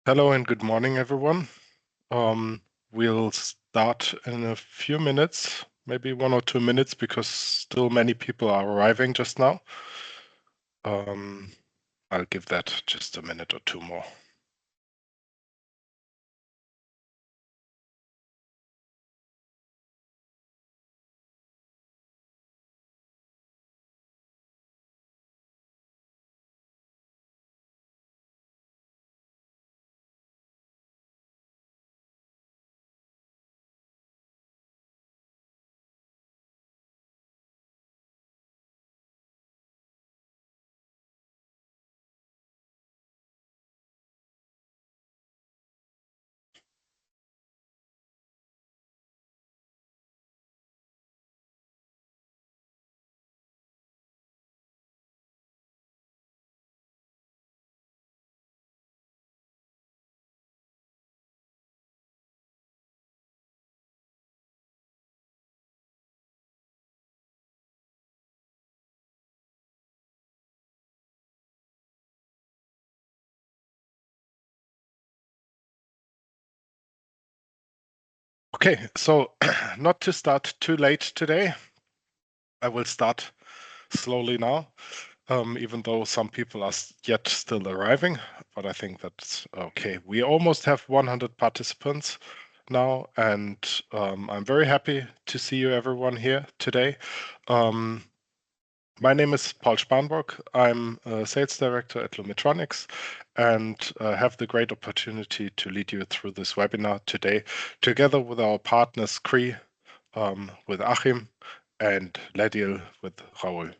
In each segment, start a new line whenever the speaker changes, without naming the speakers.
Hello and good morning, everyone. We'll start in a few minutes, maybe 1 or 2 minutes, because still many people are arriving just now. I'll give that just a minute or two more. Okay, so not to start too late today, I will start slowly now, even though some people are yet still arriving, but I think that's okay. We almost have 100 participants now, and I'm very happy to see you everyone here today. My name is Paul Spanbock. I'm a sales director at Lumitronics and have the great opportunity to lead you through this webinar today, together with our partners Cree, with Achim, and Ledil with Raul.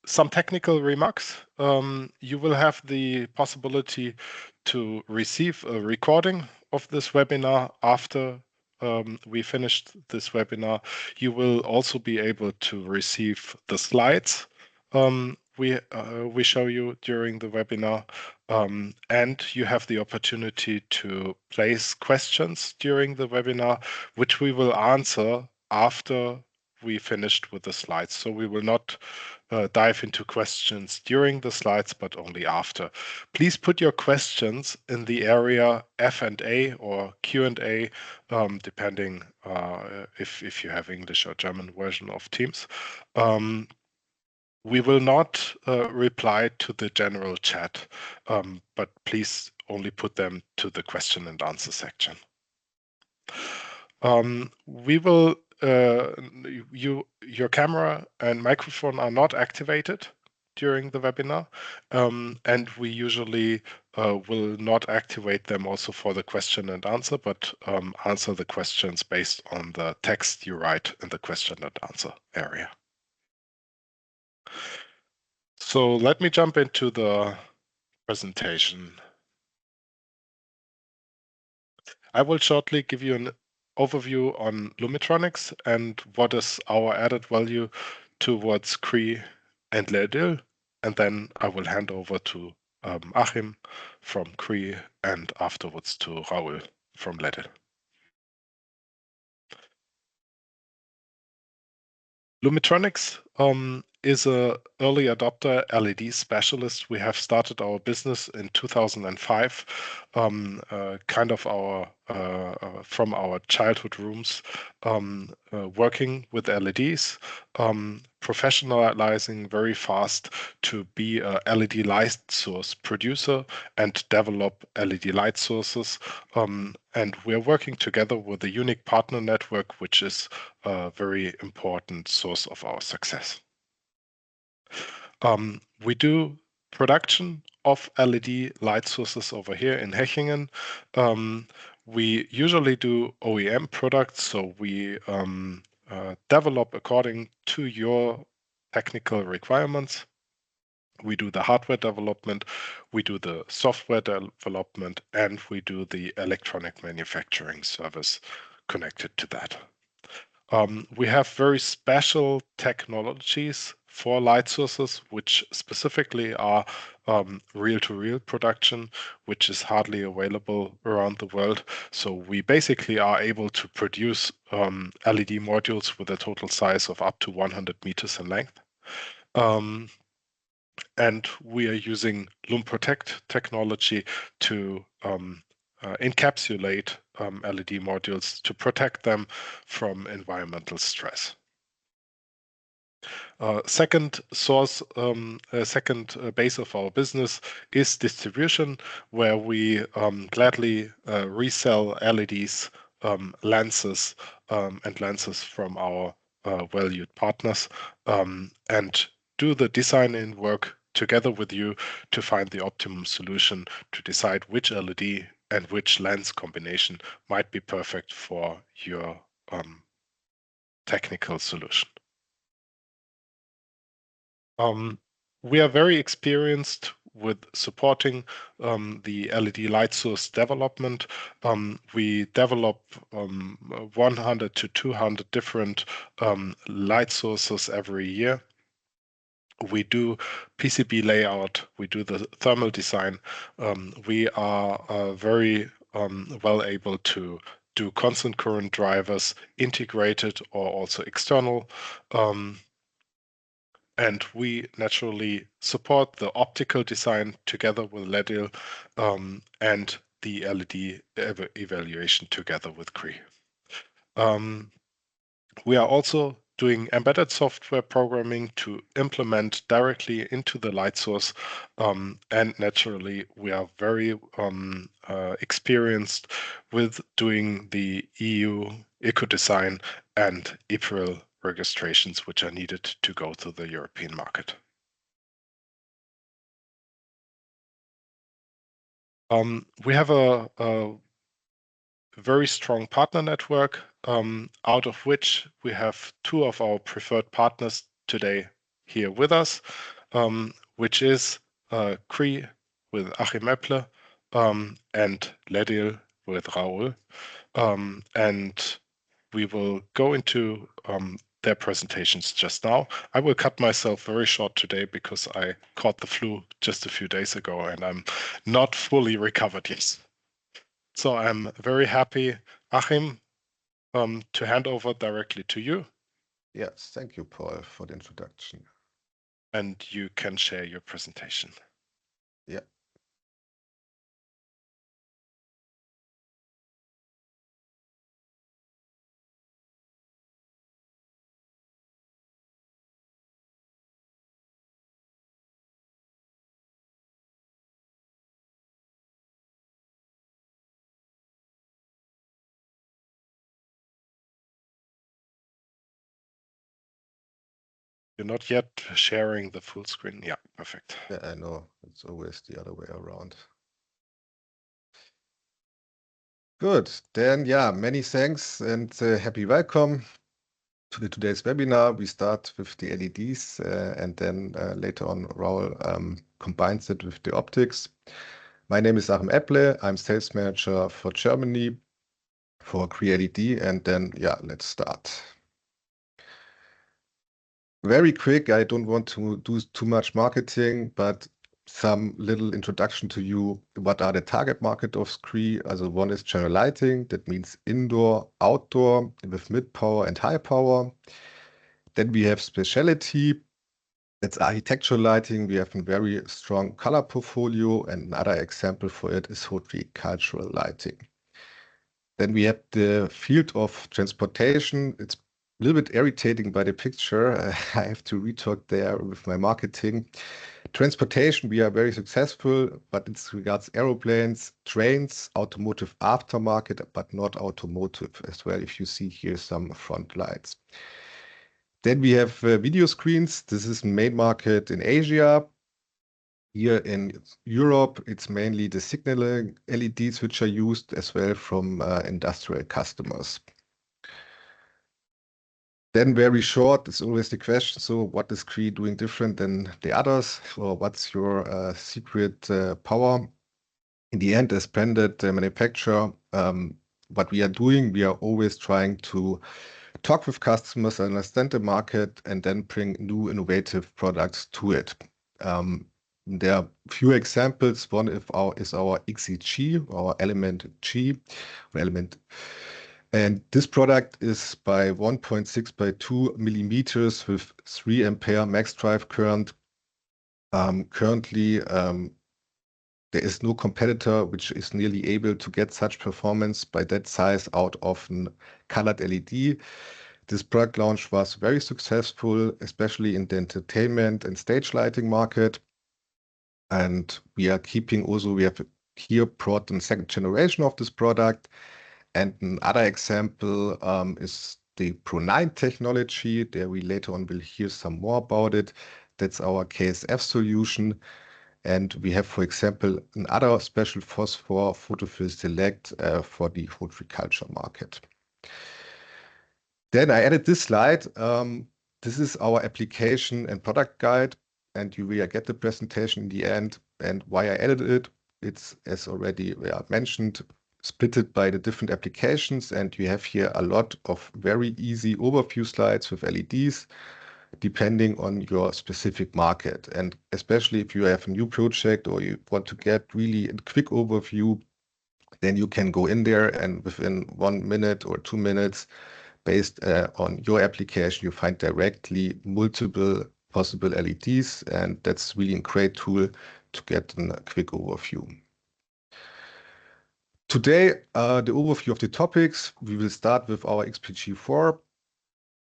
Some technical remarks. You will have the possibility to receive a recording of this webinar after we finished this webinar. You will also be able to receive the slides we show you during the webinar, and you have the opportunity to place questions during the webinar, which we will answer after we finished with the slides. So we will not dive into questions during the slides, but only after. Please put your questions in the area F&A or Q&A, depending if you have English or German version of Teams. We will not reply to the general chat, but please only put them to the question and answer section. We will your camera and microphone are not activated during the webinar, and we usually will not activate them also for the question and answer, but answer the questions based on the text you write in the question and answer area. So let me jump into the presentation. I will shortly give you an overview on Lumitronics and what is our added value towards Cree and Ledil, and then I will hand over to Achim from Cree and afterwards to Raul from Ledil. Lumitronics is a early adopter LED specialist. We have started our business in 2005, kind of from our childhood rooms, working with LEDs, professionalizing very fast to be a LED light source producer and develop LED light sources. And we're working together with a unique partner network, which is a very important source of our success. We do production of LED light sources over here in Hechingen. We usually do OEM products, so we develop according to your technical requirements. We do the hardware development, we do the software development, and we do the electronic manufacturing service connected to that. We have very special technologies for light sources, which specifically are reel-to-reel production, which is hardly available around the world. So we basically are able to produce LED modules with a total size of up to 100 meters in length. And we are using Loom Protect technology to encapsulate LED modules to protect them from environmental stress. Second base of our business is distribution, where we gladly resell LEDs, lenses, and lenses from our valued partners, and do the design-in work together with you to find the optimum solution to decide which LED and which lens combination might be perfect for your technical solution. We are very experienced with supporting the LED light source development. We develop 100 to 200 different light sources every year. We do PCB layout, we do the thermal design. We are very well able to do constant current drivers, integrated or also external. And we naturally support the optical design together with LED and the LED evaluation together with Cree. We are also doing embedded software programming to implement directly into the light source. And naturally, we are very experienced with doing the EU eco-design and April registrations, which are needed to go to the European market. We have a very strong partner network, out of which we have two of our preferred partners today here with us, which is Cree with Achim Epple, and Ledil with Raoul. And we will go into their presentations just now. I will cut myself very short today because I caught the flu just a few days ago and I'm not fully recovered yet. So I'm very happy, Achim, to hand over directly to you.
Yes, thank you, Paul, for the introduction.
And you can share your presentation.
Yeah.
You're not yet sharing the full screen. Yeah, perfect.
Yeah, I know. It's always the other way around. Good. Then, yeah, many thanks and happy welcome to today's webinar. We start with the LEDs and then later on Raoul combines it with the optics. My name is Achim Epple. I'm sales manager for Germany for Cree LED. And then, yeah, let's start. Very quick, I don't want to do too much marketing, but some little introduction to you. What are the target market of Cree? Also one is general lighting. That means indoor, outdoor with mid power and high power. Then we have specialty. That's architectural lighting. We have a very strong color portfolio. And another example for it is horticultural lighting. Then we have the field of transportation. It's a little bit irritating by the picture. I have to retalk there with my marketing. Transportation, we are very successful, but it's regards aeroplanes, trains, automotive aftermarket, but not automotive as well. If you see here some front lights. Then we have video screens. This is main market in Asia. Here in Europe, it's mainly the signaling LEDs which are used as well from industrial customers. Then very short, it's always the question, so what is Cree doing different than the others? Or what's your secret power? In the end, as branded manufacturer, what we are doing, we are always trying to talk with customers, understand the market, and then bring new innovative products to it. There are few examples. One is our XEG, our element G, or element. And this product is by 1.6 by 2 millimeters with 3 ampere max drive current. Currently, there is no competitor which is nearly able to get such performance by that size out of a colored LED. This product launch was very successful, especially in the entertainment and stage lighting market. And we have here brought the second generation of this product. And another example is the Pro9 technology. There we later on will hear some more about it. That's our KSF solution. And we have, for example, another special phosphor photofill select for the horticulture market. Then I added this slide. This is our application and product guide, and you will get the presentation in the end. And why I added it, it's, as already mentioned, splitted by the different applications, and you have here a lot of very easy overview slides with LEDs, depending on your specific market. And especially if you have a new project or you want to get really a quick overview, then you can go in there and within 1 minute or 2 minutes, based on your application, you find directly multiple possible LEDs, and that's really a great tool to get a quick overview. Today, the overview of the topics, we will start with our XPG4.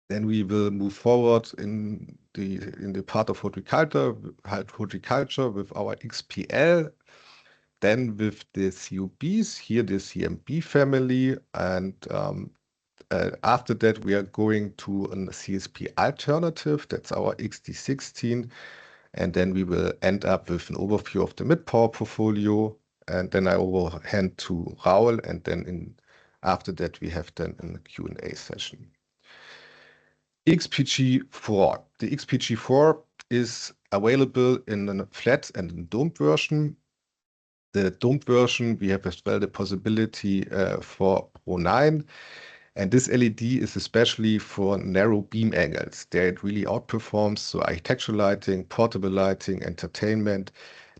Then we will move forward in the part of horticulture with our XPL. Then with the COBs, here the CMB family, and after that we are going to a CSP alternative. That's our XD16, and then we will end up with an overview of the mid-power portfolio. And then I will hand to Raul, and then after that we have then a Q&A session. XPG4. The XPG4 is available in a flat and a domed version. The domed version, we have as well the possibility for Pro9. And this LED is especially for narrow beam angles. There it really outperforms. So architectural lighting, portable lighting, entertainment,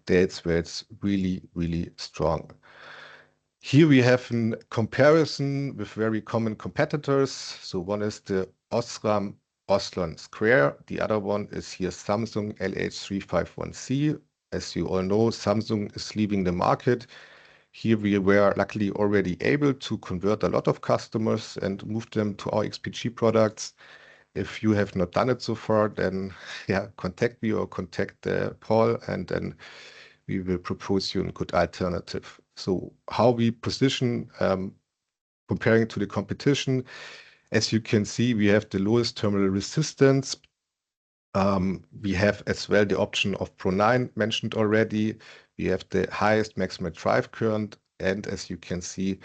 that's where it's really, really strong. Here we have a comparison with very common competitors. So one is the Osram Oslon Square. The other one is here Samsung LH351C. As you all know, Samsung is leaving the market. Here we were luckily already able to convert a lot of customers and move them to our XPG products. If you have not done it so far, then contact me or contact Paul, and then we will propose you a good alternative. So how we position comparing to the competition, as you can see, we have the lowest terminal resistance. We have as well the option of Pro9 mentioned already. We have the highest maximum drive current, and as you can see,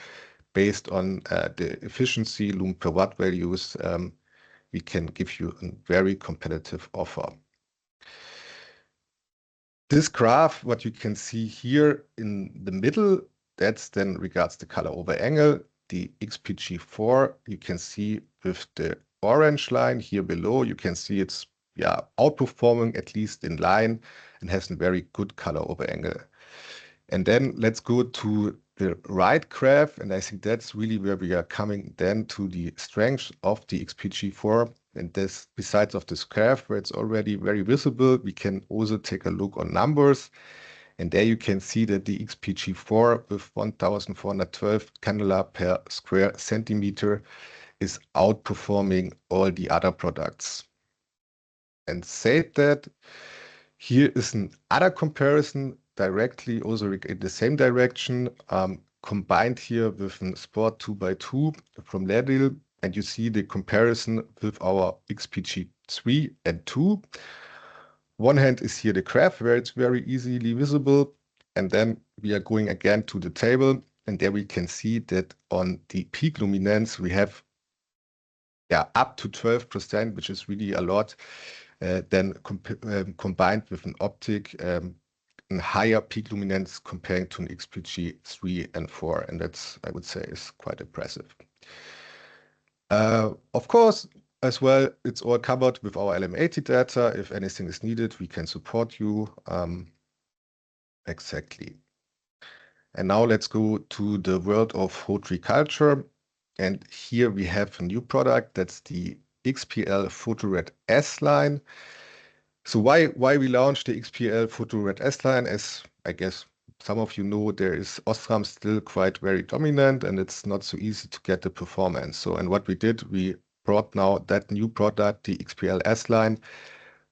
based on the efficiency lumen per watt values, we can give you a very competitive offer. This graph, what you can see here in the middle, that's then regards the color over angle. The XPG4, you can see with the orange line here below, you can see it's outperforming at least in line and has a very good color over angle. And then let's go to the right graph, and I think that's really where we are coming then to the strength of the XPG4. And this, besides of this graph where it's already very visible, we can also take a look on numbers. And there you can see that the XPG4 with 1412 candela per square centimeter is outperforming all the other products. And said that, here is another comparison directly also in the same direction, combined here with a Sport 2x2 from Ledil, and you see the comparison with our XPG3 and 2. One hand is here the graph where it's very easily visible, and then we are going again to the table, and there we can see that on the peak luminance we have up to 12%, which is really a lot. Then combined with an optic, a higher peak luminance comparing to an XPG 3 and 4, and that's, I would say, is quite impressive. Of course, as well, it's all covered with our LM80 data. If anything is needed, we can support you. Exactly. And now let's go to the world of horticulture. And here we have a new product. That's the XPL PhotoRed S line. So why we launched the XPL Photo Red S-Line? As I guess some of you know, there is Osram still quite very dominant, and it's not so easy to get the performance. So, and what we did, we brought now that new product, the XPL S-Line,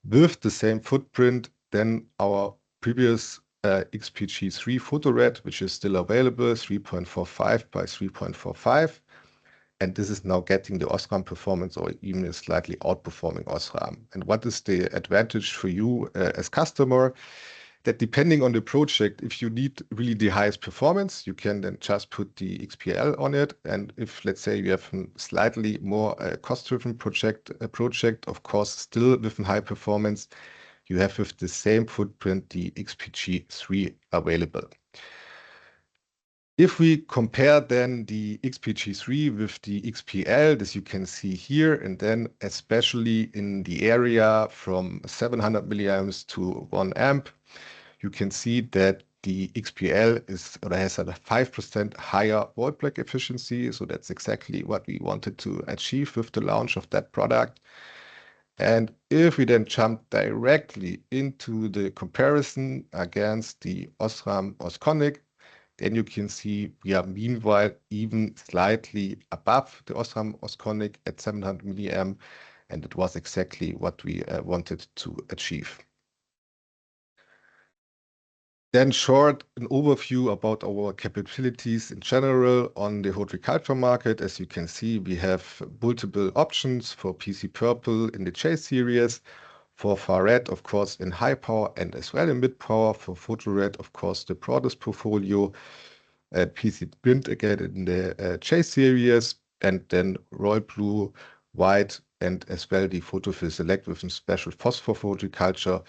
with the same footprint than our previous XPG3 Photo Red, which is still available, 3.45 by 3.45. And this is now getting the Osram performance or even is slightly outperforming Osram. And what is the advantage for you as customer? That depending on the project, if you need really the highest performance, you can then just put the XPL on it. And if, let's say, you have a slightly more cost-driven project, of course, still with a high performance, you have with the same footprint the XPG3 available. If we compare then the XPG3 with the XPL, as you can see here, and then especially in the area from 700 milliamps to 1 amp, you can see that the XPL has a 5% higher volt break efficiency. So that's exactly what we wanted to achieve with the launch of that product. And if we then jump directly into the comparison against the Osram Osconic, then you can see we are meanwhile even slightly above the Osram Osconic at 700 milliamp, and it was exactly what we wanted to achieve. Then short, an overview about our capabilities in general on the horticulture market. As you can see, we have multiple options for PC Purple in the J series, for Far Red, of course, in high power and as well in mid power, for Photo Red, of course, the broadest portfolio, PC Print again in the J series, and then Royal Blue, White, and as well the Photofill Select with a special phosphor for horticulture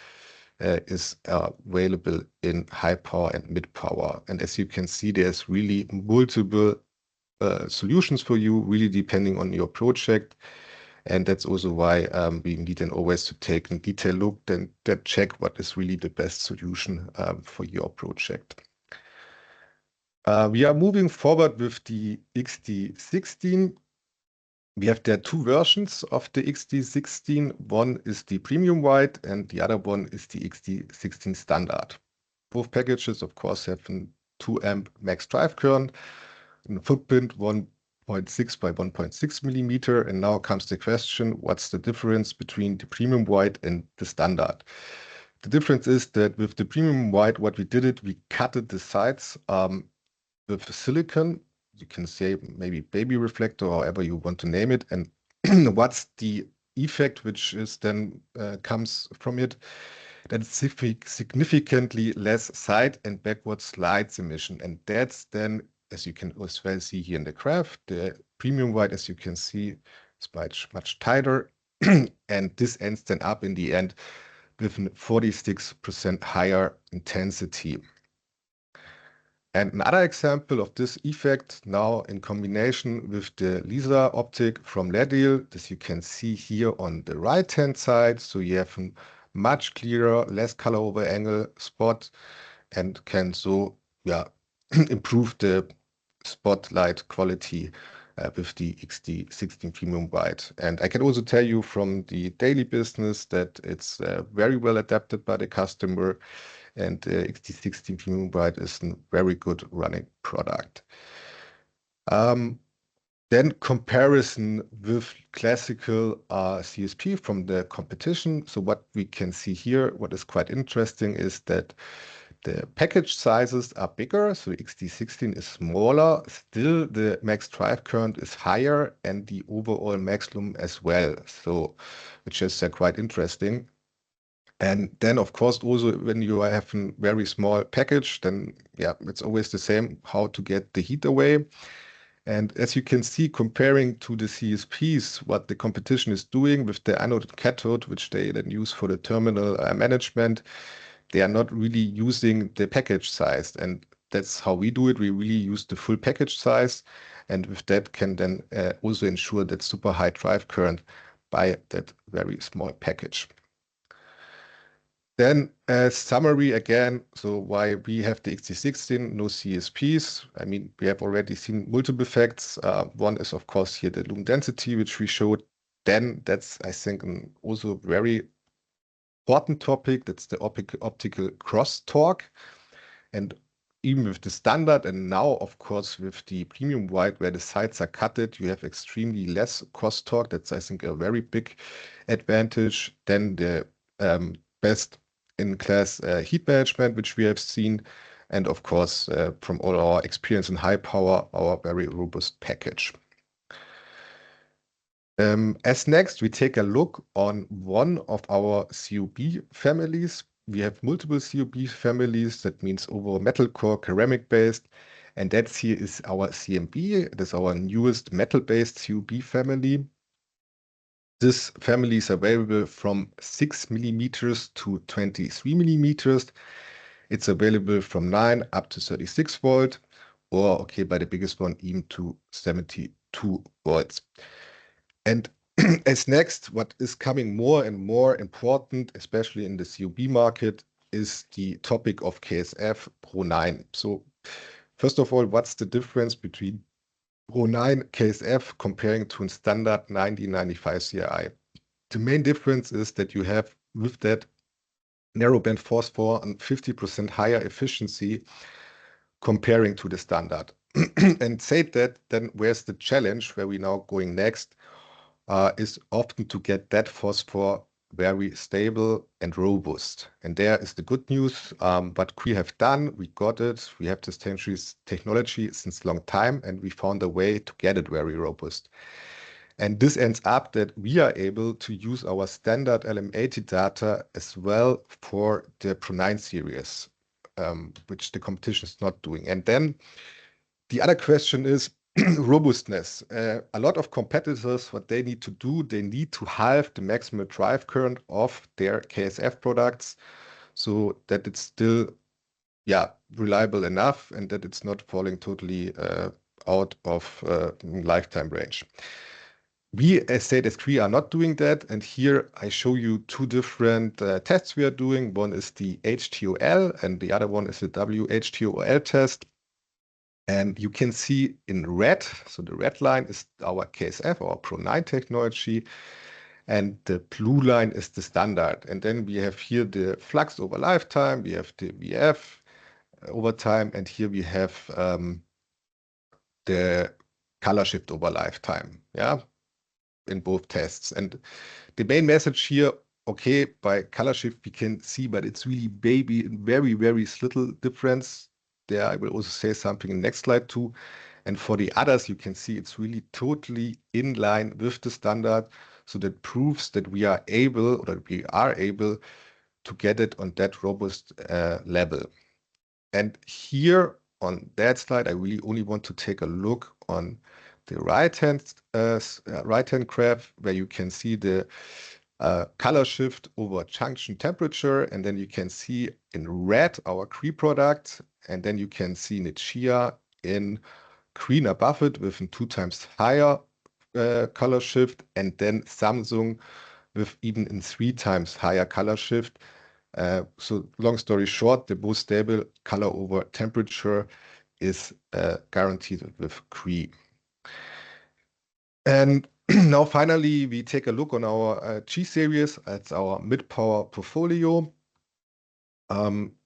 is available in high power and mid power. And as you can see, there's really multiple solutions for you, really depending on your project. And that's also why we need then always to take a detailed look and check what is really the best solution for your project. We are moving forward with the XT16. We have there two versions of the XT16. One is the premium white and the other one is the XT16 standard. Both packages, of course, have a 2 amp max drive current and a footprint 1.6 by 1.6 millimeter. And now comes the question, what's the difference between the premium white and the standard? The difference is that with the premium white, what we did we cutted the sides with silicon. You can say maybe baby reflector, or however you want to name it. And what's the effect which is then comes from it? That is significantly less side and backwards lights emission. And that's then, as you can as well see here in the graph, the premium white, as you can see, is much tighter. And this ends then up in the end with a 46% higher intensity. And another example of this effect now in combination with the laser optic from LED, as you can see here on the right-hand side. So you have a much clearer, less color over angle spot and can so improve the spotlight quality with the XT16 Premium White. And I can also tell you from the daily business that it's very well adapted by the customer, and XT16 Premium White is a very good running product. Then comparison with classical CSP from the competition. So what we can see here, what is quite interesting is that the package sizes are bigger, so XT16 is smaller. Still, the max drive current is higher and the overall maximum as well. So, which is quite interesting. And then, of course, also when you have a very small package, then it's always the same how to get the heat away. And as you can see, comparing to the CSPs, what the competition is doing with the anode and cathode, which they then use for the terminal management, they are not really using the package size. And that's how we do it. We really use the full package size. And with that can then also ensure that super high drive current by that very small package. Then summary again, so why we have the XT16, no CSPs. I mean, we have already seen multiple effects. One is, of course, here the lumen density, which we showed. Then that's, I think, also very important topic. That's the optical crosstalk. And even with the standard, and now, of course, with the premium white, where the sides are cutted, you have extremely less crosstalk. That's, I think, a very big advantage. Then the best in class heat management, which we have seen. And of course, from all our experience in high power, our very robust package. As next, we take a look on one of our COB families. We have multiple COB families. That means over metal core, ceramic based. And that here is our CMB. It is our newest metal-based COB family. This family is available from 6 millimeters to 23 millimeters. It's available from 9 up to 36 volt, or okay, by the biggest one, even to 72 volts. And as next, what is coming more and more important, especially in the COB market, is the topic of KSF Pro 9. So first of all, what's the difference between Pro 9 KSF comparing to a standard 9095 CRI? The main difference is that you have with that narrowband phosphor and 50% higher efficiency comparing to the standard. And say that, then where's the challenge where we now going next? Is often to get that phosphor very stable and robust. And there is the good news. What we have done, we got it. We have this technology since long time, and we found a way to get it very robust. And this ends up that we are able to use our standard LM80 data as well for the Pro 9 series, which the competition is not doing. And then the other question is robustness. A lot of competitors, what they need to do, they need to halve the maximum drive current of their KSF products so that it's still reliable enough and that it's not falling totally out of lifetime range. We, as SCREE, are not doing that. And here I show you two different tests we are doing. One is the HTOL and the other one is the WHTOL test. And you can see in red, so the red line is our KSF, our Pro 9 technology, and the blue line is the standard. And then we have here the flux over lifetime, we have the VF over time, and here we have the color shift over lifetime, in both tests. And the main message here, okay, by color shift we can see, but it's really very, very little difference. There I will also say something in the next slide too. And for the others, you can see it's really totally in line with the standard. So that proves that we are able, or that we are able to get it on that robust level. And here on that slide, I really only want to take a look on the right-hand graph, where you can see the color shift over junction temperature, and then you can see in red our Cree product, and then you can see Nichia in green above it with a 2 times higher color shift, and then Samsung with even in 3 times higher color shift. So long story short, the most stable color over temperature is guaranteed with Cree. And now finally, we take a look on our G series. That's our mid-power portfolio.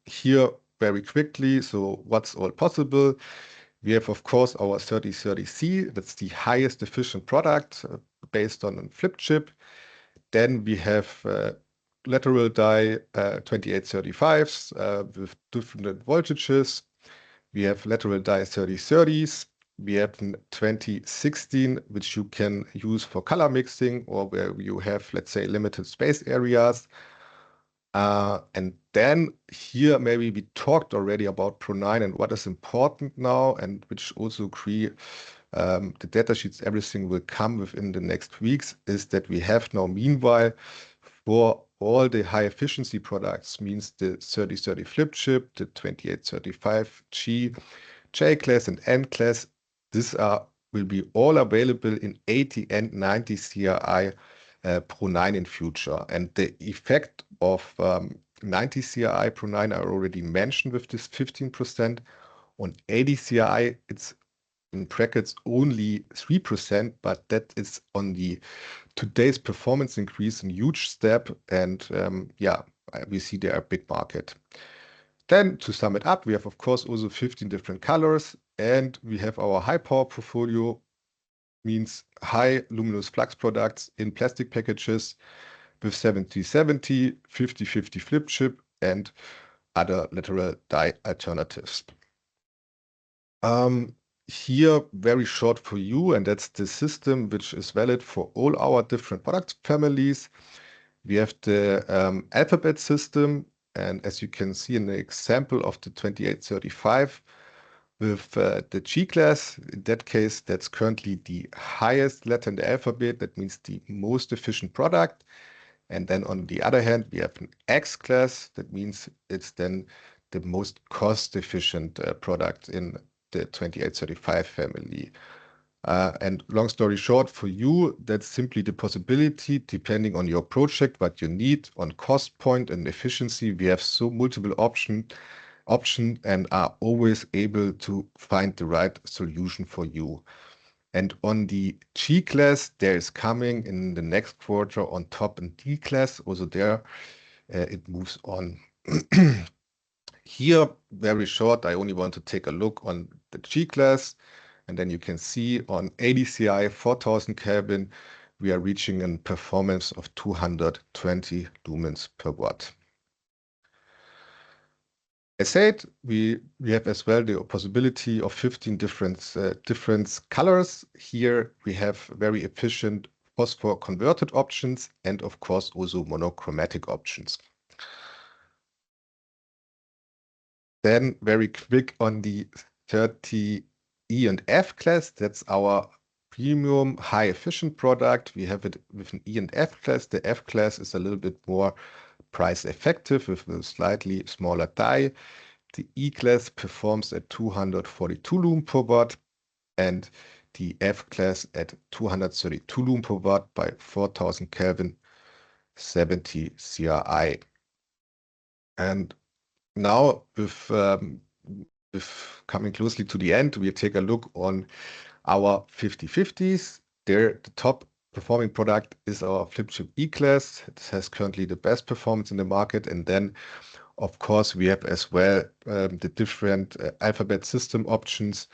Here very quickly, so what's all possible? We have, of course, our 3030C. That's the highest efficient product based on a flip chip. Then we have lateral die 2835s with different voltages. We have lateral die 3030s. We have an 2016, which you can use for color mixing or where you have, let's say, limited space areas. And then here, maybe we talked already about Pro 9 and what is important now, and which also agree, the data sheets, everything will come within the next weeks, is that we have now, meanwhile, for all the high efficiency products, means the 3030 flip chip, the 2835G, J class and N class, these will be all available in 80 and 90 CRI Pro 9 in future. And the effect of 90 CRI Pro 9 I already mentioned with this 15%. On 80 CRI, it's in brackets only 3%, but that is on the today's performance increase, a huge step. And yeah, we see there a big market. Then to sum it up, we have, of course, also 15 different colors, and we have our high power portfolio, means high luminous flux products in plastic packages with 70/70, 50/50 flip chip, and other lateral die alternatives. Here, very short for you, and that's the system which is valid for all our different product families. We have the alphabet system, and as you can see in the example of the 2835 with the G class, in that case, that's currently the highest letter in the alphabet. That means the most efficient product. And then on the other hand, we have an X class. That means it's then the most cost-efficient product in the 2835 family. And long story short, for you, that's simply the possibility, depending on your project, what you need on cost point and efficiency. We have so multiple option and are always able to find the right solution for you. And on the G class, there is coming in the next quarter on top in D class. Also there, it moves on. Here, very short, I only want to take a look on the G class. And then you can see on ADCI 4000 Kelvin, we are reaching a performance of 220 lumens per watt. As said, we have as well the possibility of 15 different colors. Here we have very efficient phosphor converted options and of course also monochromatic options. Then very quick on the 30E and F class. That's our premium high efficient product. We have it with an E and F class. The F class is a little bit more price effective with a slightly smaller die. The E class performs at 242 lumen per watt and the F class at 232 lumen per watt by 4000 Kelvin, 70 CRI. And now with coming closely to the end, we take a look on our 50/50s. There, the top performing product is our flip chip E class. It has currently the best performance in the market. And then, of course, we have as well the different alphabet system options,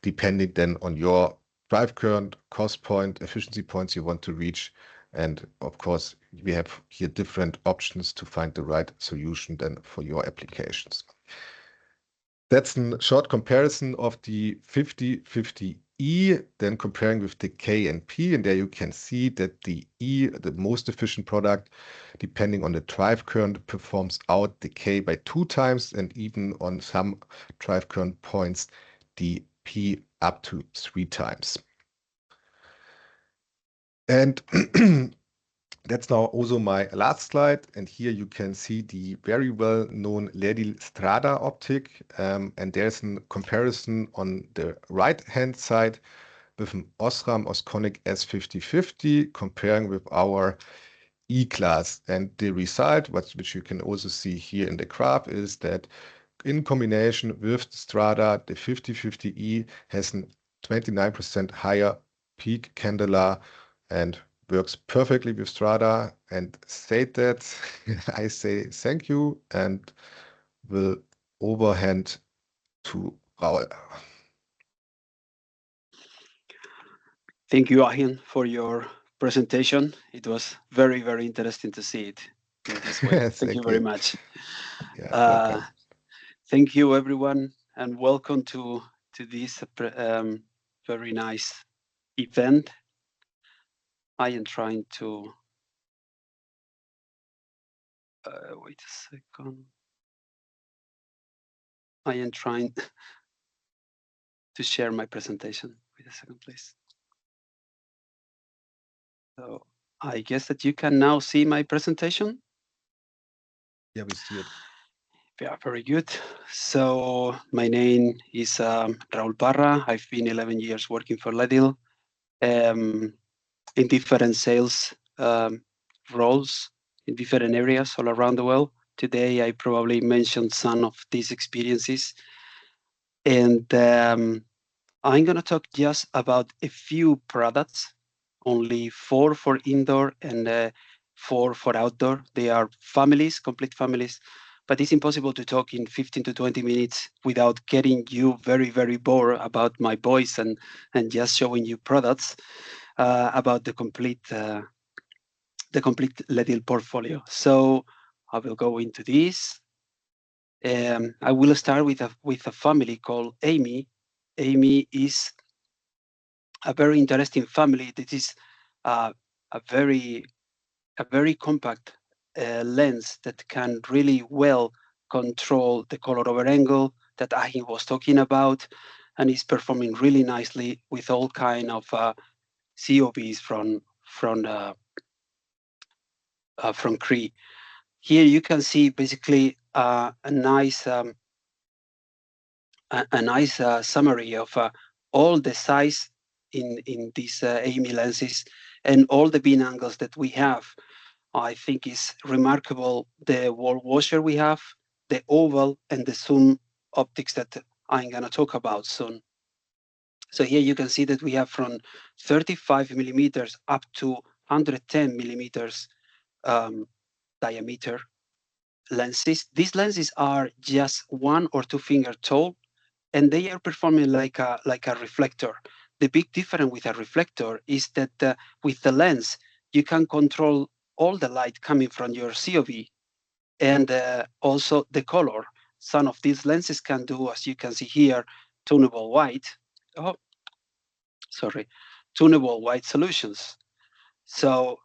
depending then on your drive current, cost point, efficiency points you want to reach. And of course, we have here different options to find the right solution then for your applications. That's a short comparison of the 50/50E, then comparing with the K and P. And there you can see that the E, the most efficient product, depending on the drive current, performs out the K by 2 times, and even on some drive current points, the P up to 3 times. And that's now also my last slide. And here you can see the very well-known LED Strada optic. And there's a comparison on the right-hand side with an Osram Osconic S5050 comparing with our E-class. And the result, which you can also see here in the graph, is that in combination with the Strada, the 50/50E has a 29% higher peak candela and works perfectly with Strada. And say that, I say thank you and will overhand to Raul.
Thank you, Achim, for your presentation. It was very, very interesting to see it in this way. Thank you very much.
Yeah,
thank you, everyone, and welcome to this very nice event. I am trying to wait a second. I am trying to share my presentation. Wait a second, please. So I guess that you can now see my presentation.
Yeah, we see it.
Yeah, very good. So my name is Raul Parra. I've been 11 years working for LED in different sales roles in different areas all around the world. Today, I probably mentioned some of these experiences. And I'm going to talk just about a few products, only 4 for indoor and 4 for outdoor. They are families, complete families, but it's impossible to talk in 15 to 20 minutes without getting you very, very bored about my voice and just showing you products about the complete LED portfolio. So I will go into this. I will start with a family called Amy. Amy is a very interesting family. This is a very compact lens that can really well control the color over angle that Ahin was talking about, and is performing really nicely with all kind of COBs from Cree. Here you can see basically a nice summary of all the size in these Amy lenses and all the beam angles that we have. I think is remarkable the wall washer we have, the oval and the zoom optics that I'm going to talk about soon. So here you can see that we have from 35 millimeters up to 110 millimeters diameter lenses. These lenses are just 1 or 2 finger tall, and they are performing like a reflector. The big difference with a reflector is that with the lens, you can control all the light coming from your COV and also the color. Some of these lenses can do, as you can see here, tunable white. Oh, sorry, tunable white solutions. So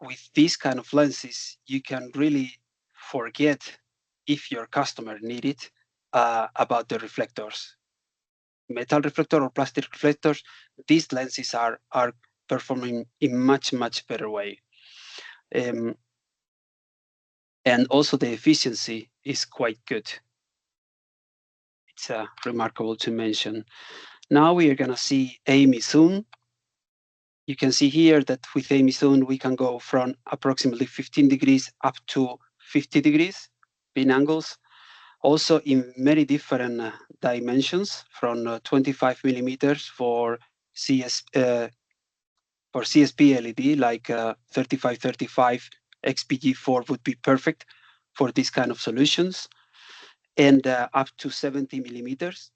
with these kind of lenses, you can really forget if your customer need it about the reflectors. Metal reflector or plastic reflectors, these lenses are performing in much better way, and also the efficiency is quite good. It's remarkable to mention. Now we are gonna see Amy Zoom. You can see here that with Amy Zoom we can go from approximately 15 degrees up to 50 degrees beam angles. Also in many different dimensions, from 25 millimeters for CSP LED, like 3535 XPG4 would be perfect for this kind of solutions, and up to 70 millimeters,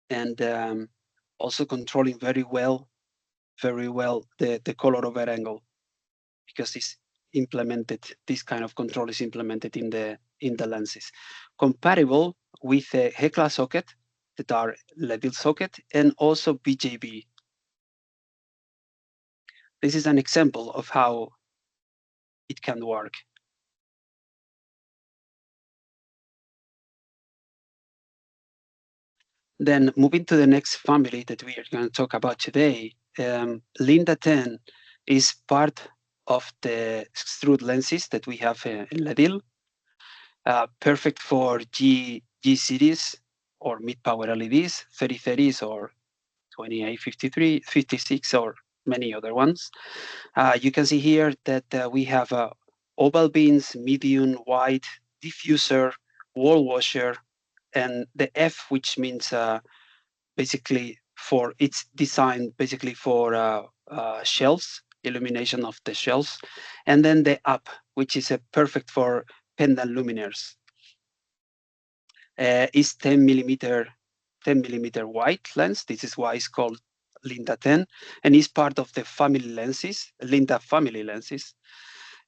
and also controlling very well the color over angle, because this kind of control is implemented in the lenses, compatible with a Hekla socket that are LED socket and also BJB. This is an example of how it can work. Then moving to the next family that we are going to talk about today, Linda 10 is part of the extrude lenses that we have in LED, perfect for G series or mid-power LEDs, 3030s or 2853, 56, or many other ones. You can see here that we have oval beams, medium, wide, diffuser, wall washer, and the F, which means basically for it's designed basically for shelves, illumination of the shelves, and then the up, which is perfect for pendant luminaires. Is 10 millimeter wide lens. This is why it's called Linda 10, and is part of the family lenses, Linda family lenses,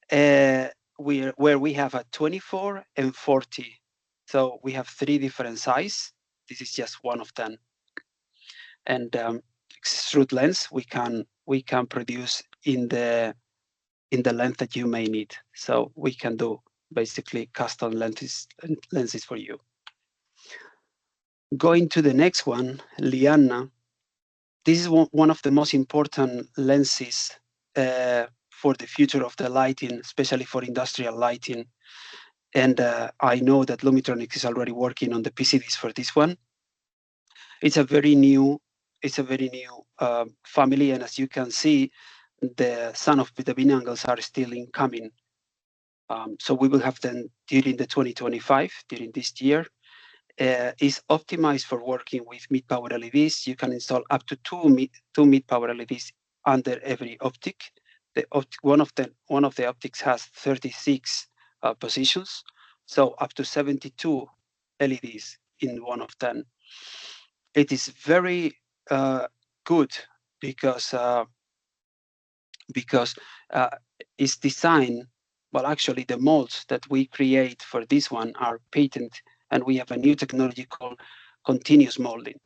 where we have a 24 and 40. So we have 3 different sizes. This is just one of them. And extrude lens we can produce in the length that you may need. So we can do basically custom lenses for you. Going to the next one, Liana. This is one of the most important lenses for the future of the lighting, especially for industrial lighting. And I know that Lumitronics is already working on the PCBs for this one. It's a very new family, and as you can see, some of the beam angles are still incoming. So we will have them during the 2025, during this year. is optimized for working with mid-power LEDs. You can install up to two mid-power LEDs under every optic. One of the optics has 36 positions, so up to 72 LEDs in one of them. It is very good because it's designed. Well, actually, the molds that we create for this one are patent, and we have a new technology called continuous molding.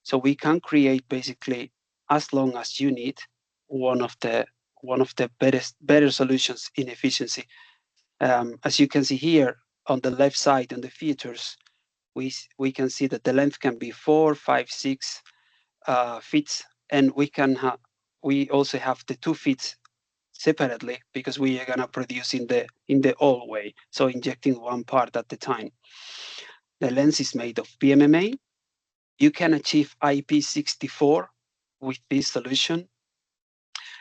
So we can create basically, as long as you need, one of the better solutions in efficiency. As you can see here on the left side on the features, we can see that the length can be 4, 5, 6 feet, and we also have the 2 feet separately because we are gonna produce in the old way, so injecting one part at the time. The lens is made of PMMA. You can achieve IP64 with this solution.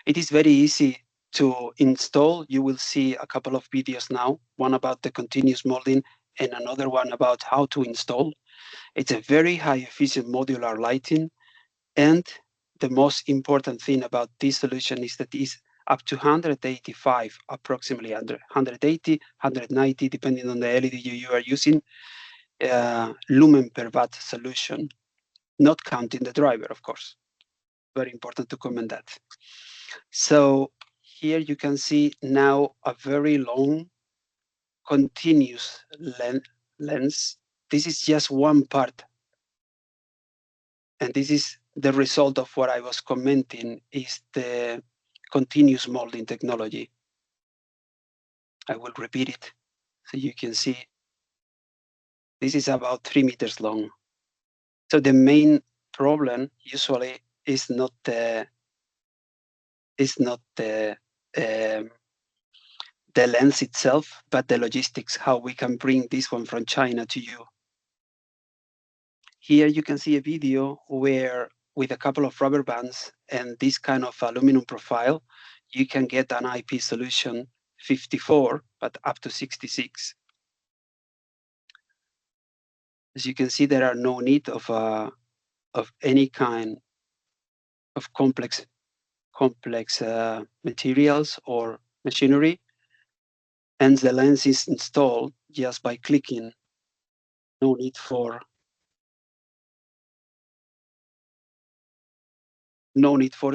It is very easy to install. You will see a couple of videos now, one about the continuous molding and another one about how to install. It's a very high efficient modular lighting, and the most important thing about this solution is that it's up to 185, approximately 180, 190, depending on the LED you are using, lumen per watt solution, not counting the driver, of course. Very important to comment that. So here you can see now a very long continuous lens. This is just one part. And this is the result of what I was commenting, is the continuous molding technology. I will repeat it so you can see. This is about 3 meters long. So the main problem usually is not the lens itself, but the logistics, how we can bring this one from China to you. Here you can see a video where, with a couple of rubber bands and this kind of aluminum profile, you can get an IP solution 54, but up to 66. As you can see, there are no need of any kind of complex materials or machinery, and the lens is installed just by clicking. No need for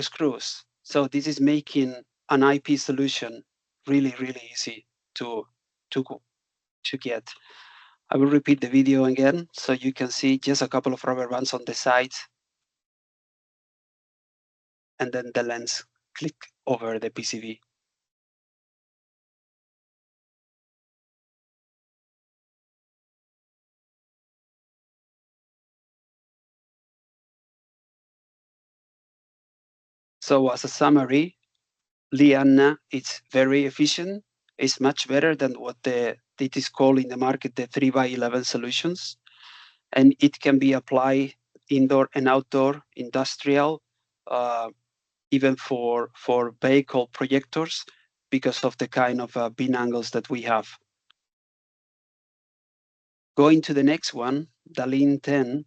screws. So this is making an IP solution really, really easy to get. I will repeat the video again so you can see just a couple of rubber bands on the sides, and then the lens click over the PCB. So as a summary, Liana, it's very efficient. It's much better than what it is called in the market, the 3x11 solutions. And it can be applied indoor and outdoor, industrial, even for vehicle projectors, because of the kind of beam angles that we have. Going to the next one, the Lean 10.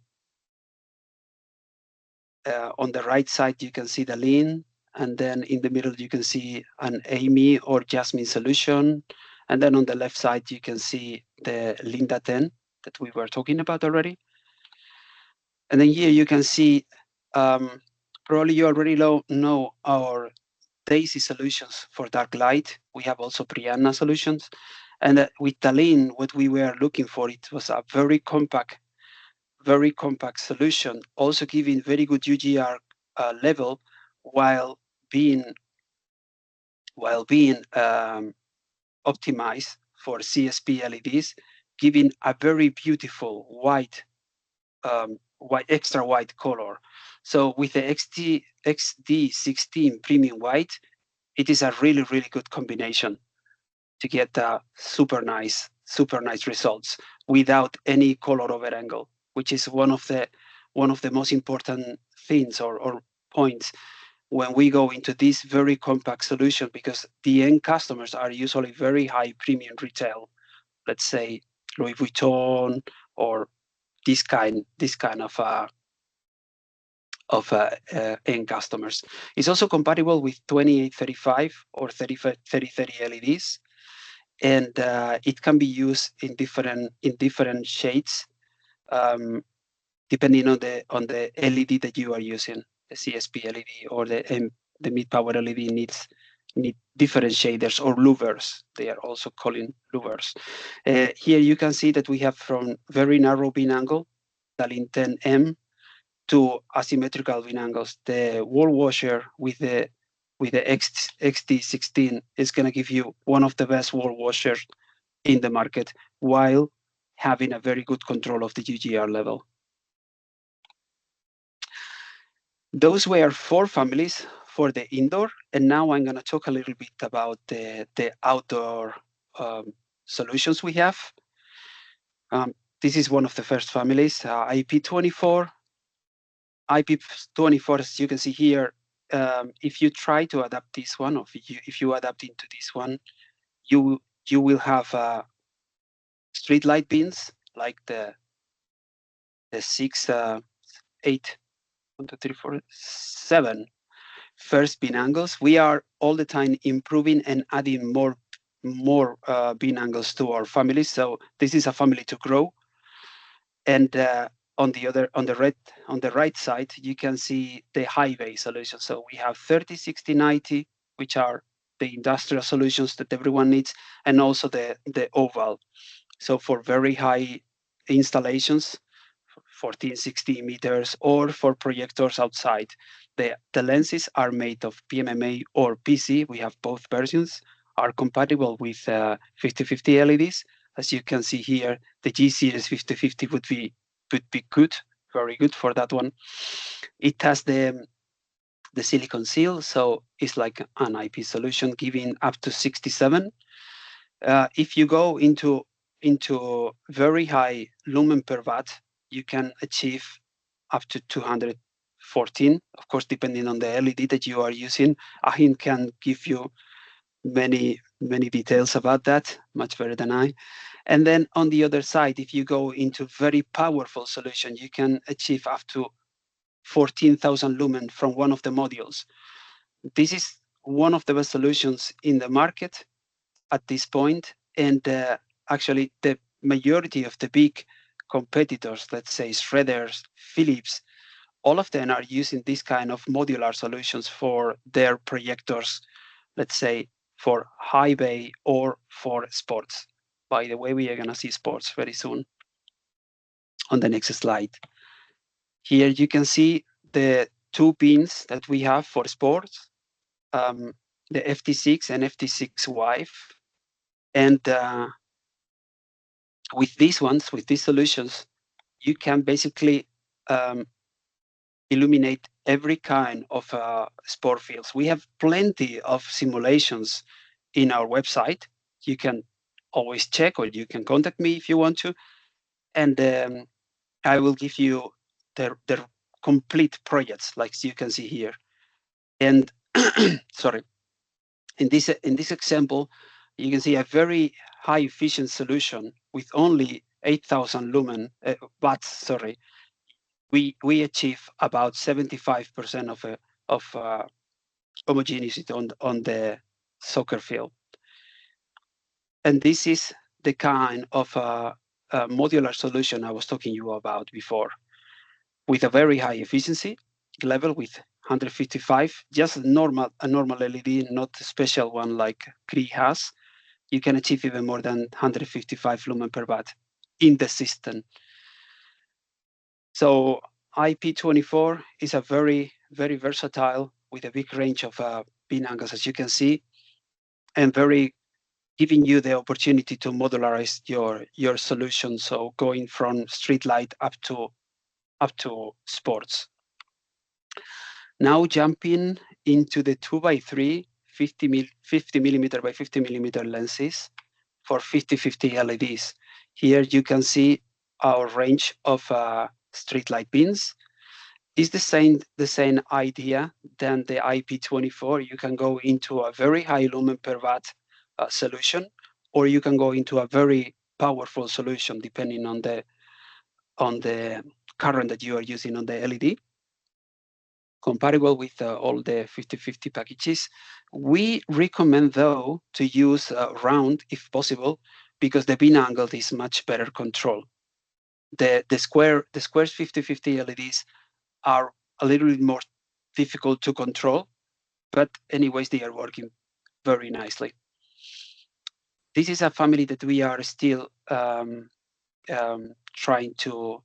On the right side, you can see the Lean, and then in the middle, you can see an Amy or Jasmine solution. And then on the left side, you can see the Linda 10 that we were talking about already. And then here you can see, probably you already know our Daisy solutions for dark light. We have also Prianna solutions. And with Talin, what we were looking for, it was a very compact solution, also giving very good UGR level while being optimized for CSP LEDs, giving a very beautiful white, extra white color. So with the XD16 premium white, it is a really, really good combination to get super nice results without any color over angle, which is one of the most important things or points when we go into this very compact solution, because the end customers are usually very high premium retail, let's say Louis Vuitton or this kind of end customers. It's also compatible with 2835 or 3030 LEDs, and it can be used in different shades, depending on the LED that you are using. The CSP LED or the mid power LED need different shaders or louvers. They are also calling louvers. Here you can see that we have from very narrow beam angle, Dalin 10M, to asymmetrical beam angles. The wall washer with the XT16 is going to give you one of the best wall washers in the market, while having a very good control of the UGR level. Those were 4 families for the indoor, and now I'm going to talk a little bit about the outdoor solutions we have. This is one of the first families, IP24. IP24, as you can see here, if you try to adapt this one, or if you adapt into this one, you will have street light beams like the 6, 8, 1, 2, 3, 4, 7 first beam angles. We are all the time improving and adding more beam angles to our family. So this is a family to grow. And on the right side, you can see the high bay solution. So we have 30, 60, 90, which are the industrial solutions that everyone needs, and also the oval. So for very high installations, 14, 16 meters, or for projectors outside. The lenses are made of PMMA or PC. We have both versions, are compatible with 5050 LEDs. As you can see here, the G series 5050 would be good, very good for that one. It has the silicon seal, so it's like an IP solution giving up to 67. If you go into very high lumen per watt, you can achieve up to 214, of course, depending on the LED that you are using. Ahin can give you many details about that, much better than I. And then on the other side, if you go into very powerful solution, you can achieve up to 14,000 lumen from one of the modules. This is one of the best solutions in the market at this point, and actually the majority of the big competitors, let's say Shredders, Philips, all of them are using this kind of modular solutions for their projectors, let's say for high bay or for sports. By the way, we are going to see sports very soon. On the next slide. Here you can see the 2 pins that we have for sports, the FT6 and FT6Y. And with these solutions, you can basically illuminate every kind of sport fields. We have plenty of simulations in our website. You can always check, or you can contact me if you want to, and I will give you the complete projects, like you can see here. And sorry, in this example, you can see a very high efficient solution with only 8,000 lumen watts. Sorry, we achieve about 75% of homogeneity on the soccer field. And this is the kind of modular solution I was talking you about before, with a very high efficiency level with 155, just a normal LED, not a special one like Cree has. You can achieve even more than 155 lumen per watt in the system. So IP24 is a very versatile with a big range of beam angles, as you can see, and very giving you the opportunity to modularize your solution. So going from street light up to sports. Now jumping into the 2x3 50 millimeter by 50 millimeter lenses for 5050 LEDs. Here you can see our range of street light beams. Is the same idea than the IP24. You can go into a very high lumen per watt solution, or you can go into a very powerful solution depending on the current that you are using on the LED, comparable with all the 50/50 packages. We recommend, though, to use round if possible, because the bin angle is much better control. The squares 50/50 LEDs are a little bit more difficult to control, but anyways, they are working very nicely. This is a family that we are still trying to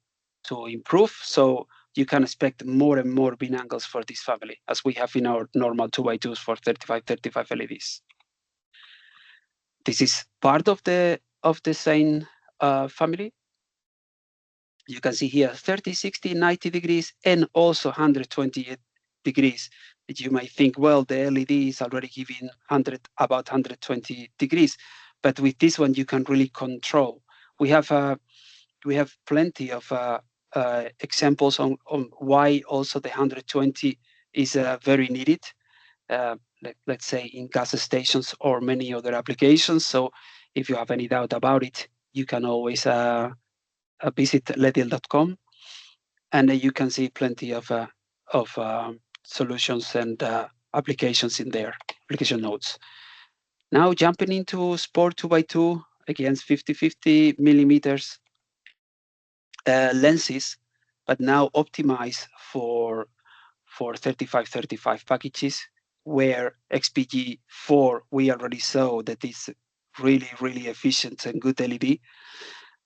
improve. So you can expect more and more bin angles for this family, as we have in our normal 2x2s for 35/35 LEDs. This is part of the same family. You can see here 30, 60, 90 degrees, and also 120 degrees. You might think, well, the LED is already giving about 120 degrees, but with this one you can really control. We have plenty of examples on why also the 120 is very needed. Let's say in gas stations or many other applications. So if you have any doubt about it, you can always visit LED.com, and you can see plenty of solutions and applications in there, application notes. Now jumping into Sport 2x2 against 50/50 millimeters lenses, but now optimized for 35/35 packages, where XPG4 we already saw that is really efficient and good LED.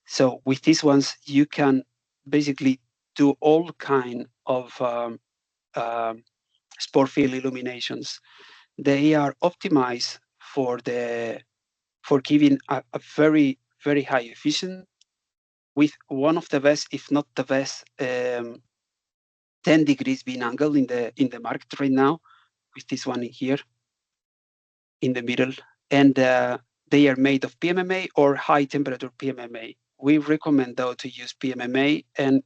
So with these ones, you can basically do all kind of sport field illuminations. They are optimized for giving a very high efficient, with one of the best, if not the best, 10 degrees bin angle in the market right now, with this one here in the middle, and they are made of PMMA or high temperature PMMA. We recommend, though, to use PMMA and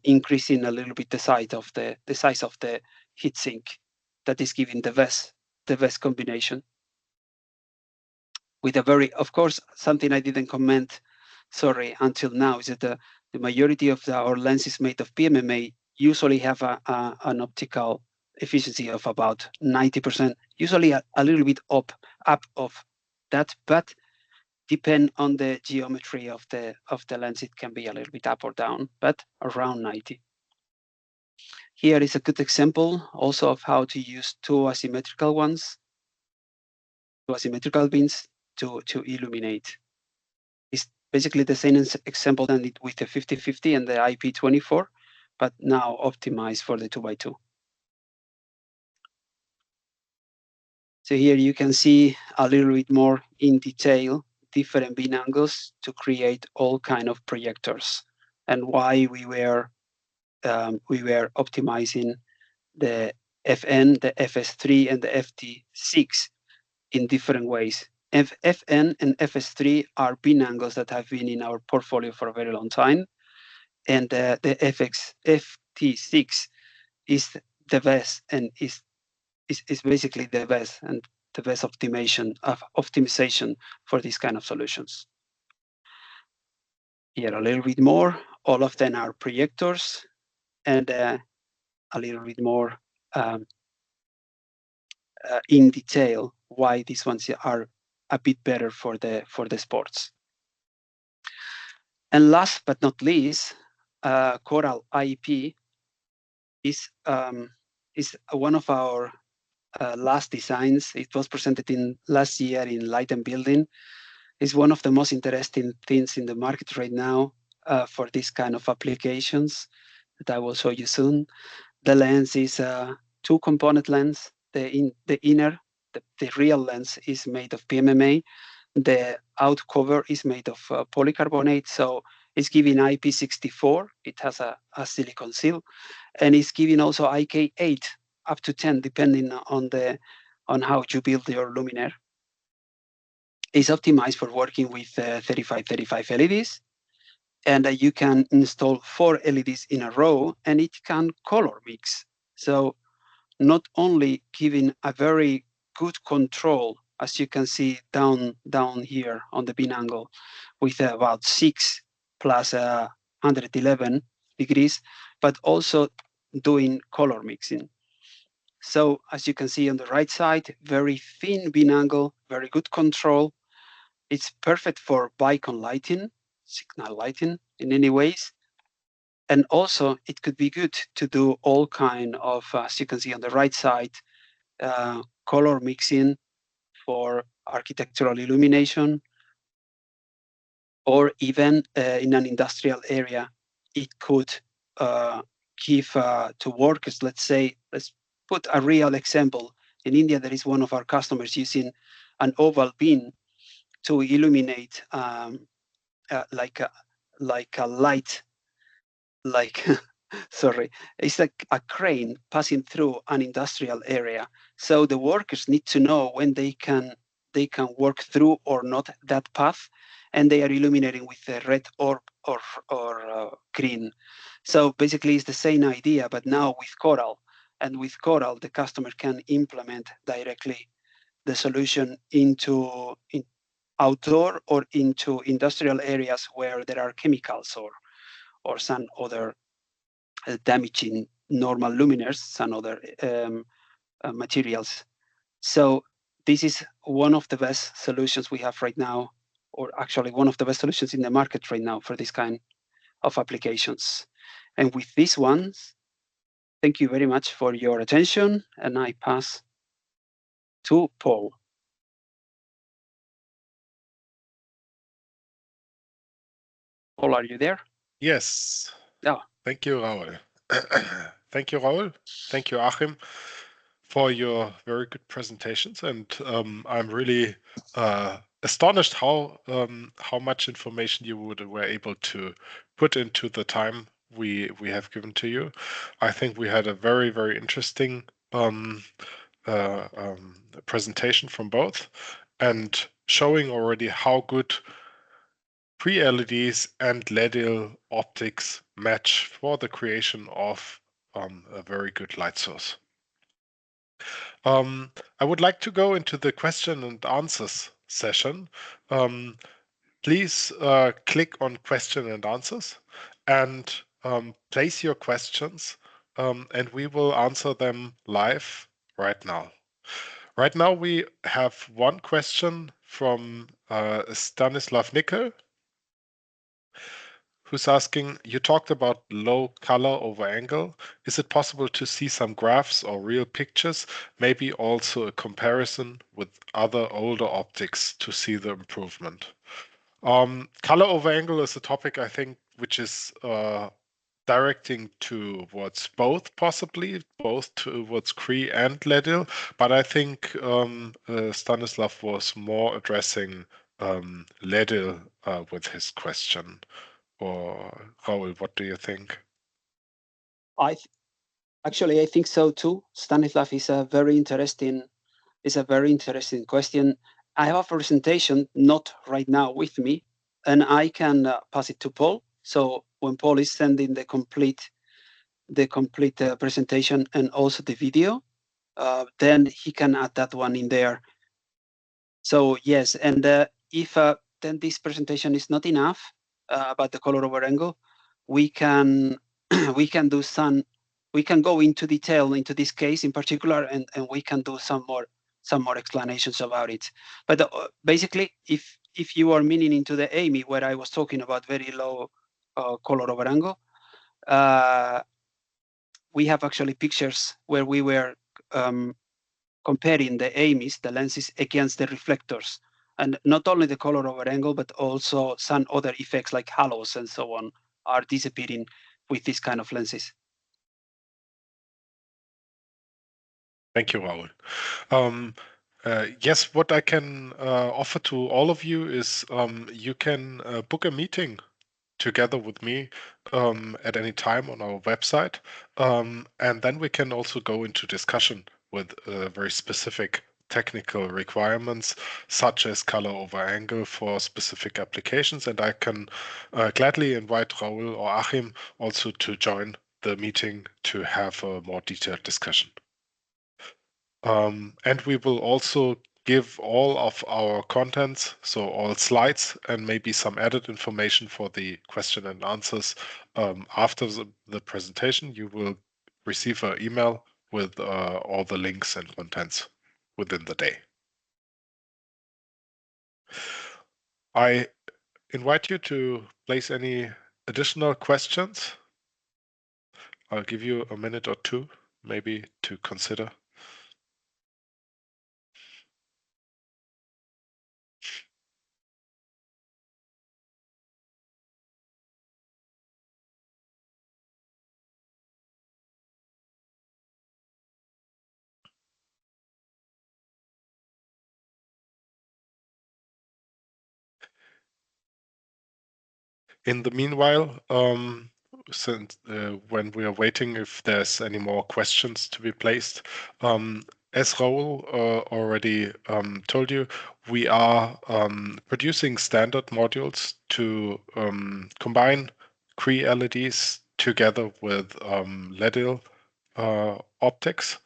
increasing a little bit the size of the heatsink. That is giving the best combination. With a very, of course, something I didn't comment, sorry, until now, is that the majority of our lenses made of PMMA usually have an optical efficiency of about 90%, usually a little bit up of that, but depend on the geometry of the lens, it can be a little bit up or down, but around 90. Here is a good example also of how to use two asymmetrical bins to illuminate. It's basically the same example than it with the 50/50 and the IP24, but now optimized for the 2x2. So here you can see a little bit more in detail different bin angles to create all kind of projectors, and why we were optimizing the FN, the FS3, and the FT6 in different ways. FN and FS3 are bin angles that have been in our portfolio for a very long time, and the FT6 is the best, and is basically the best and the best optimization for these kind of solutions. Here a little bit more. All of them are projectors, and a little bit more in detail why these ones are a bit better for the sports. And last but not least, Coral IP is one of our last designs. It was presented in last year in Light and Building. It's one of the most interesting things in the market right now for this kind of applications that I will show you soon. The lens is a two-component lens. The real lens is made of PMMA. The out cover is made of polycarbonate, so it's giving IP64. It has a silicon seal, and it's giving also IK8 up to 10, depending on how you build your luminaire. It's optimized for working with 35/35 LEDs, and you can install 4 LEDs in a row, and it can color mix. So not only giving a very good control, as you can see down here on the bin angle, with about 6 plus 111 degrees, but also doing color mixing. So as you can see on the right side, very thin beam angle, very good control. It's perfect for beacon lighting, signal lighting in any ways. And also it could be good to do all kind of, as you can see on the right side, color mixing for architectural illumination, or even in an industrial area, it could give to workers, let's put a real example. In India, there is one of our customers using an oval beam to illuminate like a light, like sorry, it's like a crane passing through an industrial area. So the workers need to know when they can work through or not that path, and they are illuminating with the red or green. So basically, it's the same idea, but now with Coral. And with Coral, the customer can implement directly the solution into outdoor or into industrial areas where there are chemicals or some other damaging normal luminaires, some other materials. So this is one of the best solutions we have right now, or actually one of the best solutions in the market right now for this kind of applications. And with these ones, thank you very much for your attention, and I pass to Paul. Paul, are you there?
Yes.
Yeah.
Thank you, Raul. Thank you, Raul. Thank you, Achim, for your very good presentations. And I'm really astonished how much information you were able to put into the time we have given to you. I think we had a very, very interesting presentation from both, and showing already how good pre-LEDs and LED optics match for the creation of a very good light source. I would like to go into the question and answers session. Please click on question and answers and place your questions, and we will answer them live right now. Right now we have one question from Stanislav Nickel, who's asking, you talked about low color over angle. Is it possible to see some graphs or real pictures, maybe also a comparison with other older optics to see the improvement? Color over angle is a topic, I think, which is directing towards both, possibly both towards Cree and LED, but I think Stanislav was more addressing LED with his question. Or Raul, what do you think?
Actually, I think so too. Stanislav is a very interesting question. I have a presentation, not right now with me, and I can pass it to Paul. So when Paul is sending the complete presentation and also the video, then he can add that one in there. So yes, and if then this presentation is not enough about the color over angle, we can we can go into detail into this case in particular, and we can do some more explanations about it. But basically, if you are meaning into the AMI, where I was talking about very low color over angle, we have actually pictures where we were comparing the AMIs, the lenses, against the reflectors. And not only the color over angle, but also some other effects like halos and so on are disappearing with this kind of lenses.
Thank you, Raul. Yes, what I can offer to all of you is you can book a meeting together with me at any time on our website, and then we can also go into discussion with very specific technical requirements, such as color over angle for specific applications. And I can gladly invite Raul or Achim also to join the meeting to have a more detailed discussion. And we will also give all of our contents, so all slides and maybe some added information for the question and answers after the presentation. You will receive an email with all the links and contents within the day. I invite you to place any additional questions. I'll give you a minute or two, maybe, to consider. In the meanwhile, since when we are waiting, if there's any more questions to be placed, as Raul already told you, we are producing standard modules to combine Cree LEDs together with LED optics.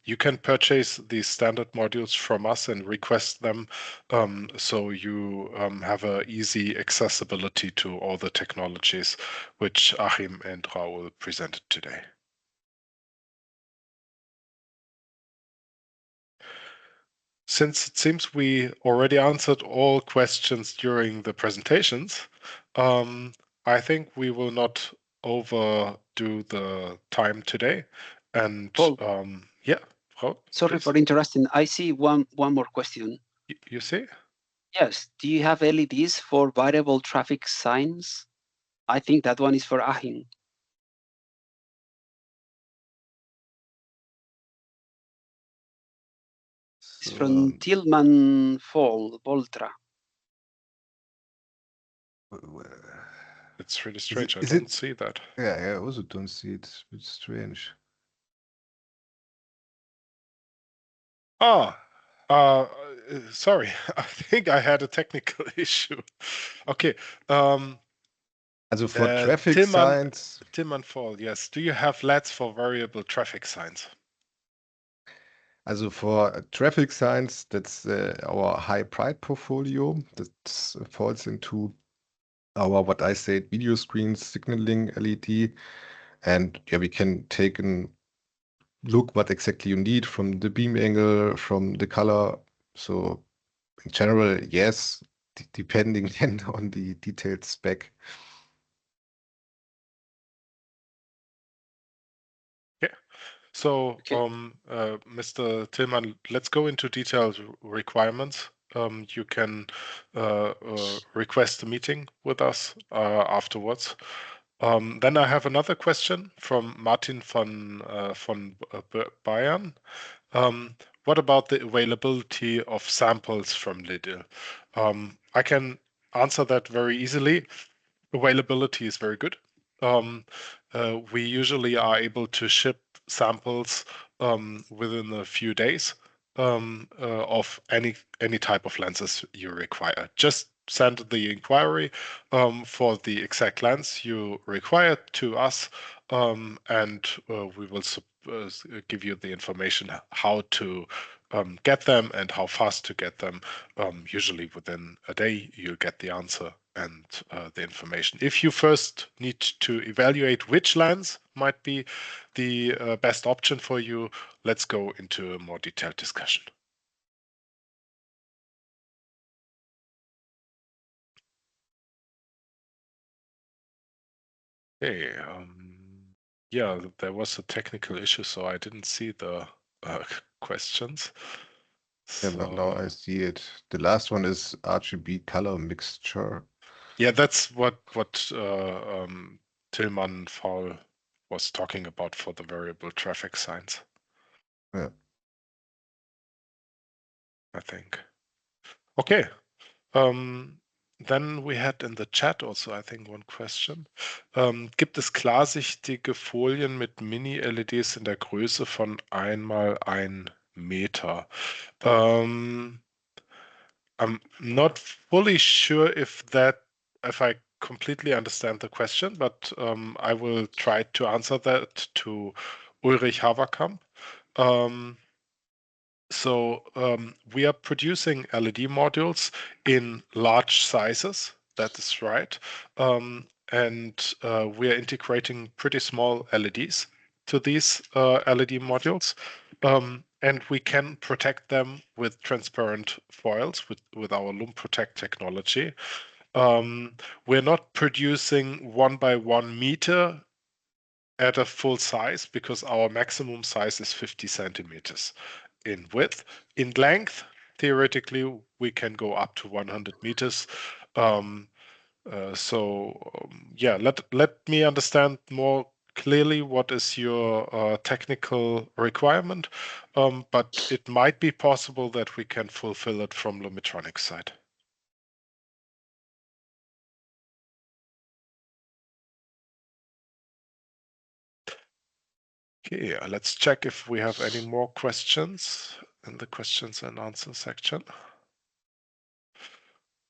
You can purchase these standard modules from us and request them, so you have a easy accessibility to all the technologies which Achim and Raul presented today. Since it seems we already answered all questions during the presentations, I think we will not overdo the time today. And
Paul,
yeah, Raul,
sorry
please.
for interrupting. I see one more question.
You see?
Yes. Do you have LEDs for variable traffic signs? I think that one is for Achim. It's from Tillman Voltra.
It's really strange. I
Is
don't
it?
see that.
Yeah, I also don't see it. It's a bit strange.
Sorry. I think I had a technical issue. Okay.
Also for traffic
Tillman
signs,
Fall, yes. Do you have LEDs for variable traffic signs?
also for traffic signs, that's our high pride portfolio. That falls into our, what I said, video screen signaling LED. And yeah, we can take a look what exactly you need from the beam angle, from the color. So in general, yes, depending then on the detailed spec.
Yeah. So,
Okay.
Mr. Tillman, let's go into detailed requirements. You can request a meeting with us afterwards. Then I have another question from Martin von Bayern. What about the availability of samples from Lidl? I can answer that very easily. Availability is very good. We usually are able to ship samples within a few days of any type of lenses you require. Just send the inquiry for the exact lens you require to us, and we will give you the information how to get them and how fast to get them. Usually within a day, you'll get the answer and the information. If you first need to evaluate which lens might be the best option for you, let's go into a more detailed discussion. Okay, yeah, there was a technical issue, so I didn't see the questions.
Yeah, now I see it. The last one is RGB color mixture.
Yeah, that's what Tillman Fowl was talking about for the variable traffic signs.
Yeah.
I think. Okay. Then we had in the chat also, I think, one question. Gibt es klarsichtige Folien mit Mini-LEDs in der Größe von 1 x 1 Meter? I'm not fully sure if I completely understand the question, but I will try to answer that to Ulrich Haverkamp. So we are producing LED modules in large sizes. That is right. And we are integrating pretty small LEDs to these LED modules. And we can protect them with transparent foils with our Lume Protect technology. We're not producing 1 by 1 meter at a full size because our maximum size is 50 centimeters in width. In length, theoretically, we can go up to 100 meters. Yeah, let me understand more clearly what is your technical requirement, but it might be possible that we can fulfill it from Lumitronics side. Okay, let's check if we have any more questions in the questions and answer section.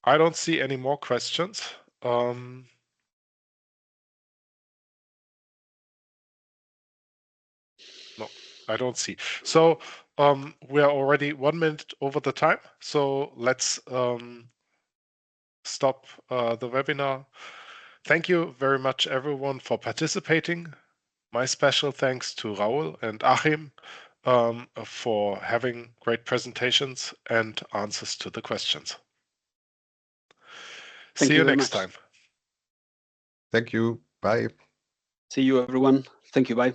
I don't see any more questions. No, I don't see. So we are already 1 minute over the time. So let's stop the webinar. Thank you very much, everyone, for participating. My special thanks to Raul and Achim for having great presentations and answers to the questions.
Thank
See
you
you
very
next
much.
time.
Thank you. Bye.
See you, everyone. Thank you. Bye.